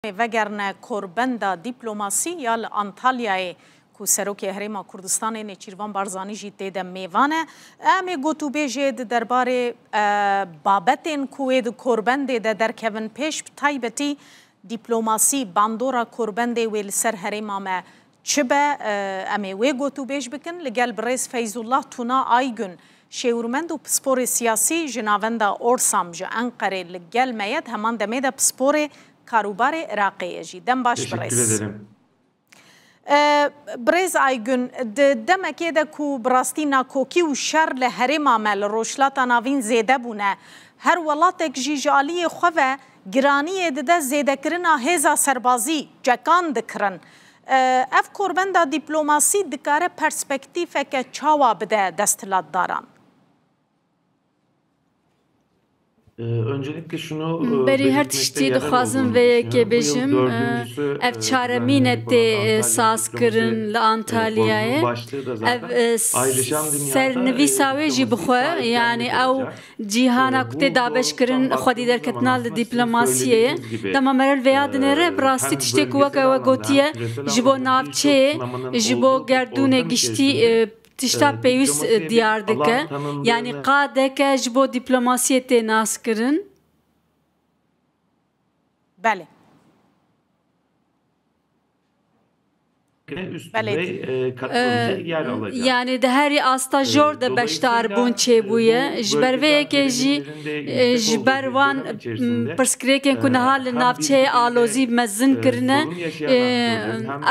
وگرنه کربندا دیپلوماسی یا انتالیای کو سروک هرما کردستان نچیروان بارزانی جیت ده میوانه امی گوتو بیجید درباره بابتین کوید کربند ده در کون پیش تایبتی دیپلوماسی باندورا کربند ویل سر هرما ما چبه امی وی گوتو بیج بکن لگل برئیس فیض الله تونا آیگون شیورمند و پسپور سیاسی جناوندا اورسام جه انقره لگل میاد همان دمیده پسپور کاروبار عراقی جی دم باش برئیس. برئیس آیگون دمکی ده کو براستی ناکوکی و شر لهرم عمل روشلات ناوین زیده بونه هر ولاتک جی جالی خواه گرانی ده زیده کرنا هزا سربازی جکان دکرن اف کربندا دیپلوماسی دکاره پرسپکتیف که چاوا بده دستلات داران. Öncelikle şunu beri her tiştî dixwazim vê yekê bêjim ev çaremîn tê saz kirin li Antalyayê ev sernivîsa wê jî bixwe yanî ew cîhana ku tê dabeşkirin xwedî derketina li dîplomasiyê dema merel vêya dinêre bi rastî tiştê ku weke we gotiye ji bo navçeyê ji bo gerdûnê giştî tişta peyvîst diyar dike yani qadeke ji bo diplomasiyê tê nas kirin. Bele. Yani de herî asta jor de beşdar bûn çêbûye ji ber vê yekê jî ji ber wan pirsgirêkên ku niha li navçeyê alozî mezin kirine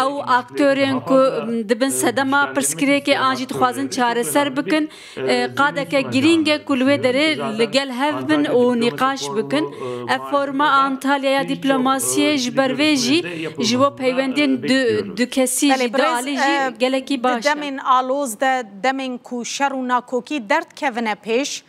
ew aktörên ku dibin sedema pirsgirêkê an jî dixwazin çareser bikin qadeke girîng e ku li wê derê li gel hev bin û nîqaş bikin ev forma Antalyaya dîplomasiyê ji ber vê jî ji bo peywendiyên du kesî دمین آلوز ده دمین کو شر و ناکوکی درد کهونه پیش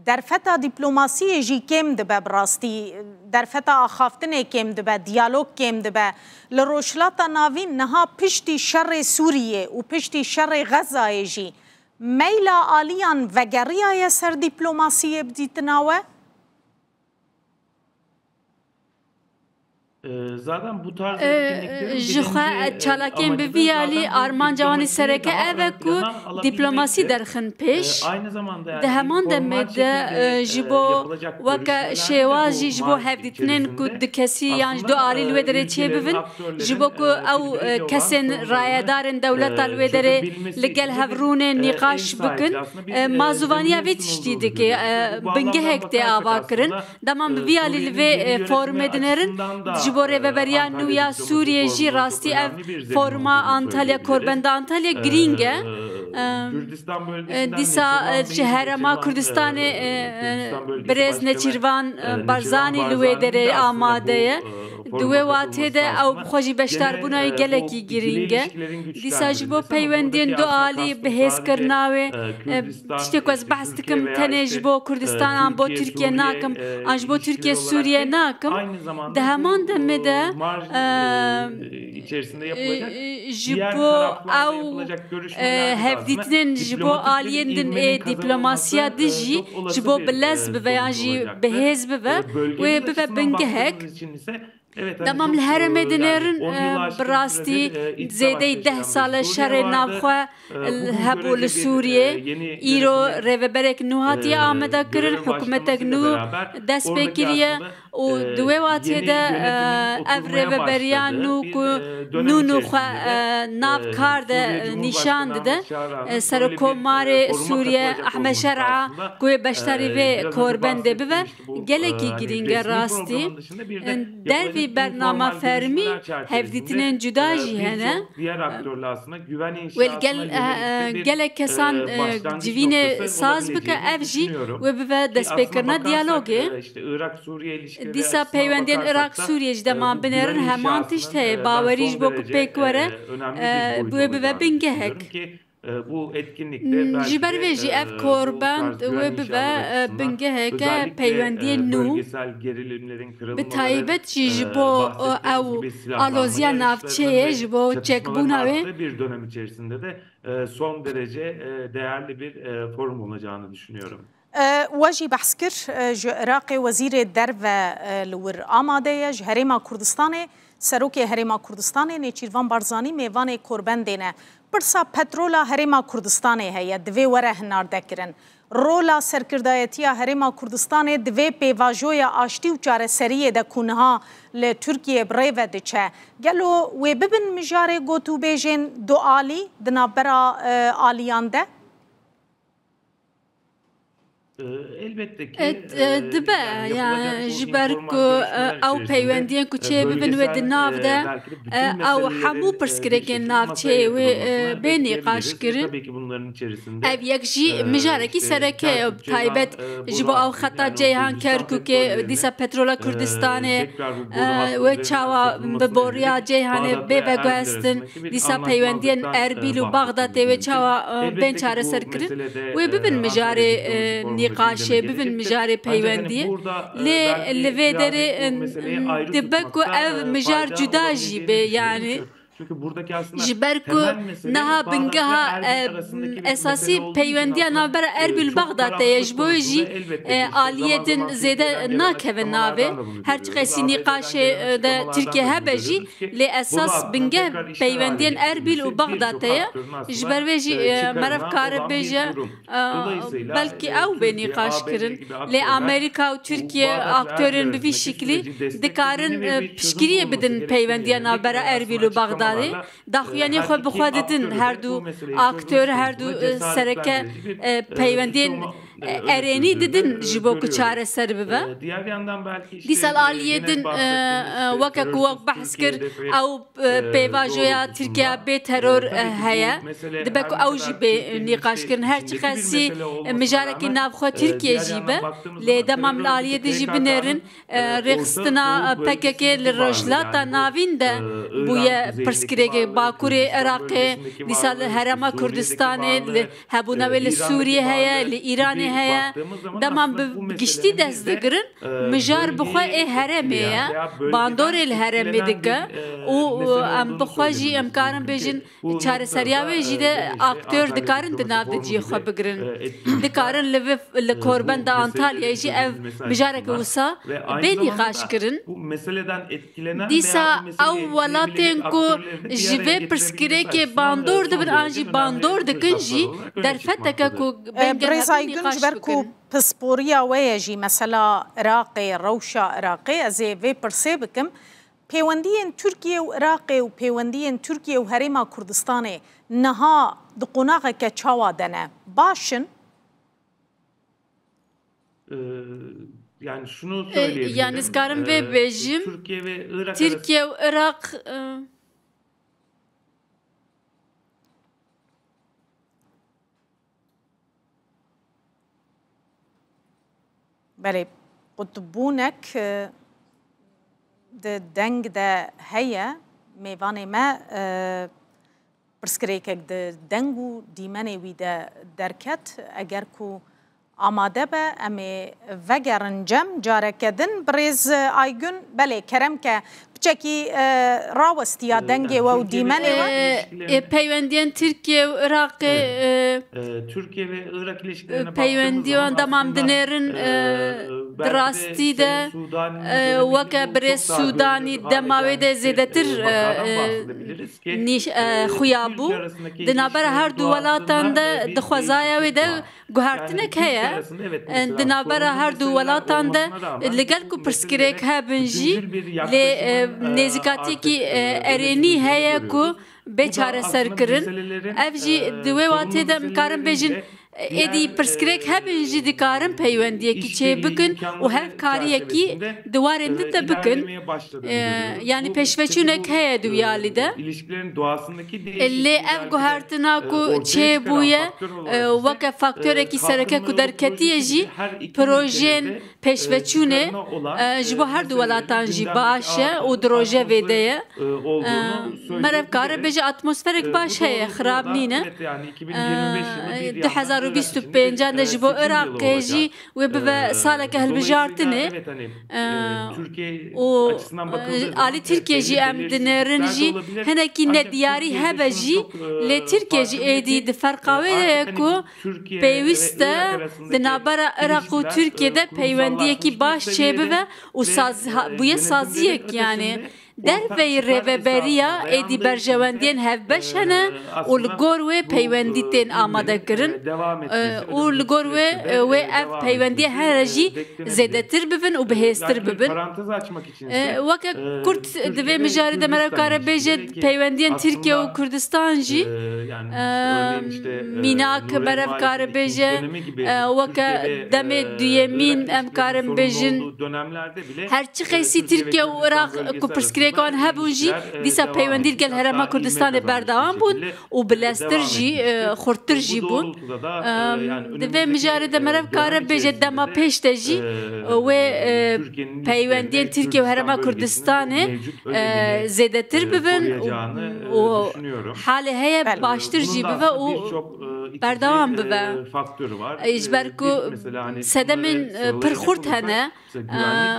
در فتا دیپلوماسی جی کم دبه براستی در فتا آخافتنه کم دبه دیالوگ کم دبه لروشلاتا ناوین نها پشتی شر سوریه و پشتی شر غزه جی میلا آلیان وگریه سر دیپلوماسی بدیتناوه؟ Zaten bu tarz etkinliklerin jixwe çalakên bi vî alî arman cawanî sereke ev e ku dîplomasî derxin pêş di heman demê de ji bo weke şêwaz jî ji bo hevdîtinên ku di kesî yan ji du alî li wê derê çêbibin ji bo ku ew kesên rayedarên dewleta li wê derê li gel hevrûnê nîqaş bikin mazûvaniya vê tiştî dike bingehek tê ava kirin deman bi vî alî li vê formê dinêrin ji bo rêveberiya nû ya Sûriyê jî rastî ev forma Antalya Korbenda Antalya girîng e dîsa ji herema Kurdistanê birêz Nêçîrvan Barzanî li wê derê amade ye di wê watê de ew xwe jî beşdarbûna gelekî girîng e dîsa ji bo peywendiyên du alî bihêzkirina wê tiştê ku ez behs dikim tenê ji bo Kurdistanan bo Tirkiye nakim an ji bo Tirkiye Sûriye nakim di heman demê de ji bo ew hevdîtinên ji bo aliyên din ê dîplomasiya di jî ji bo bilez bibe yan jî bihêz bibe wê bibe bingehek Demam li heremê dinêrin bi rastî zêdeyî 10 sal e şerê navxwe hebû li Sûriyê îro rêveberek nû hatiye amedekirin hikûmetek nû dest pê kiriye û di wê watê de ev rêveberiya nû ku nû nû xwe nav kar de nîşan dide Serokkomarê Sûriye Ehmed Şer'a ku wê beşdarî vê korbendê bibe gelekî girîng e rastî dervî bername fermî hevdîtinên cuda jî hene wê gelek kesan civînê saz bike ev jî wê bibe destpêkirina diyalogê dîsa peywendiyên Iraq Sûriye ji dema binêrin heman tişt heye bawerî ji bo ku pêk were wê bibe bingehek ji ber vê jî ev korbend wê bibe bingeheke peywendiyên nû bi taybet jî ji bo ew aloziya navçeyê ji bo çekbûna wê bir dönem içerisinde de son derece değerli bir forum olacağını düşünüyorum. واجی بحث کر عراق وزیر درو لور آماده ج هرما کردستان سروک هرما کردستان نیچیروان بارزانی میوان کوربن دینه پرسا پترولا هرما کردستان هیا دوی وره هنار دکرن رولا سرکردایتی هرما کردستان دوی پیواجوی آشتی و چاره سریه ده کنها لترکیه بریوه ده چه گلو وی ببن مجاره گوتو بیجین دو آلی دنابرا آلیان ده elbette ki dibe yani jiberku ew peywendiyên ku çê bibin wê di nav de ew hemû pirsgirêkên navçeyê wê bê nîqaşkirin ev yek jî mijarekî sereke taybet ji bo ew xeta ceyhan Kerkûkê dîsa petrola Kurdistanê wê çawa bi boriya ceyhanê bê veguhestin dîsa peywendiyên Erbîl û Baxdadê wê çawa bên çareserkirin wê bibin mijarê نقاشه ببین مجاری پیوندی لی دری دبکو او مجار جدا جیبه یعنی جبركو نها بنجها أساسي بيونديا نابر أربيل بغداد يجبوجي آلية زيادة ناكفن نابه هر قيسي نقاش ده تركيا هبجي لأساس بنجه بيونديا أربيل وبغداد جبروجي مرف كاربيجا بلكي أو بنقاش كرن لأمريكا وتركيا أكتورين بفي شكلي دكارن بشكرية بدن بيونديا نابر أربيل وبغداد داخویانی خود بخواددن هر دو اکتور هر دو سرکه پیوندین ارینی دیدن جبو که چاره سر ببه دیسال آلیه دن وکه کوک بحث کر او پیواجویا ترکیه به ترور هیا دبکو او جیبه نقاش کرن هر چی خاصی مجارکی نافخو ترکیه جیبه لیدمام آلیه دی جیبه نرن رخصتنا پککه لرجلاتا ناوین ده بویه پرسکرگه باکوری عراقی دیسال هرما کردستانه هبونا ولی سوریه هیا لی هيا دمان بگشتی دست دگرن مجار بخواه هرمه باندور الهرم دگه و ام بخواه جی امکارن بیجن چاره سریاوی جی ده اکتور دکارن دناف ده جی خواه بگرن دکارن لکوربن ده انتالیا جی اف مجارک وسا بینی خاش کرن دیسا اولاتین کو جوه پرسکره که باندور دبن آنجی باندور دکن جی در فتکه کو بینگن بركو بسبوريا ويجي مثلا عراقي روشا عراقي ازي في برسيبكم بيوندين تركيا وعراقي وبيوندين تركيا وهريما كردستاني نها دقوناغا كتشاوا دنا باشن yani şunu söyleyebilirim. Yani skarım ve bejim Türkiye ve Irak بله قطبونك ده دنگ ده هيا ميواني ما برسكريكك ده دنگو ديماني وي ده دركت اگر كو آماده به امی وگرنجم جاره کدن بریز آیگون بله کرم که بچکی راوستیا دنگی و دیمنی و پیوندیان ترکیه و عراق Türkiye ve Irak ilişkilerine پیوندیان دمام دنرن دراستی ده وکه بریز سودانی دماوی ده زیدتر خویابو دنابر هر دو ولاتان ده دخوازایوی ده گوهرتنک هیا دنابر هر دو ولاتان ده لگل کو پرسکریک ها بنجی لی نزیکاتی کی ارینی هیا کو بیچاره سرکرن افجی دوی واتی ده مکارم بیجن ادی پرسکریک هبن جی دکارم پیوندیه کی چه بکن و هف کاریه کی دوارم ده بکن yani peşveçünek heye duyali de elle ev guhartına ku çe buye vaka faktörü ki sereke ku derketiye ji projen peşveçüne ji bu her duvalatan ji başe o droje vedeye merev kare beje atmosferik baş heye xrab nine 2025 2025 de ji bo Irakê jî wê bibe saleke hilbijartinê û alî Tirkiye jî em dinêrin jî hinekî nediyarî hebe jî lê Tirkiye jî êdî di ferqa wê de ye ku pêwîst e di navbera Iraq û Tirkiyeyê de peywendiyekî baş çêbibe û bûye saziyek yani derveyê rêveberiya êdî berjewendiyên hevbeş hene û li gor wê peywendî tên amadekirin û li gor wê ev peywendiye here jî zêdetir bibin û bihêztir bibin. Weke Kurd di vê mijarê de me re kare bêje peywendiyên Tirkiye û Kurdistan jî mînak me re kare bêje weke demê duyemîn em karin bêjin herçi qeysî Tirkiye û Iraq ku pirsgirêkan hebûn jî dîsa peywendî gel Herêma Kurdistanê berdewam bûn û bileztir jî xurttir jî bûn. Di vê mijarê de me re kare bêje dema pêş de jî wê peywendiyên Tirkiye û Herêma Kurdistanê zêdetir bibin û halê heye baştir jî bibe û berdewam bibe. Ji ber ku sedemên pir xurt hene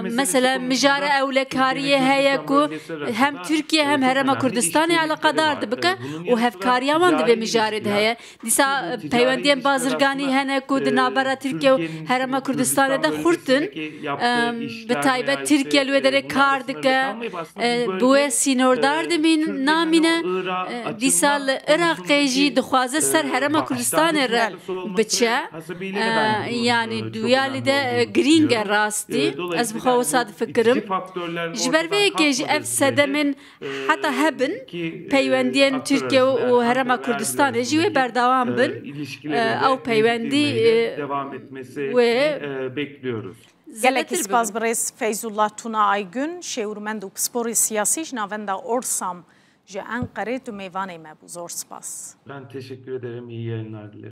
mesela mijara ewlekariyê heye ku hem Türkiye hem Herêma Kurdistanê alaqadar dibike û hevkariya wan di vê mijarê de heye. Dîsa peywendiyên bazirganî hene ku di navbera Tirkiye û Herêma Kurdistanê de xurtin bi taybet Tirkiye li wê derê kar dike bi wê sînordar namîne dîsa li Iraqê jî dixwaze ser Herêma Kurdistanê re biçe yani duyalî de girîng e rastî ez bixwe wisa difikirim ji ber vê yekê jî ev sedemên heta hebin peywendiyên Tirkiye û Herêma Kurdistanê jî wê berdewam bin ew peywendî wê bekliyoruz. Gelekî spas bi rêz Feyzullah Tuna Aygün şêwirmend û pisporê siyasî ji navenda Orsam ji Enqerê tu mêvanê me bû zor spas. Ben teşekkür ederim. İyi yayınlar dilerim.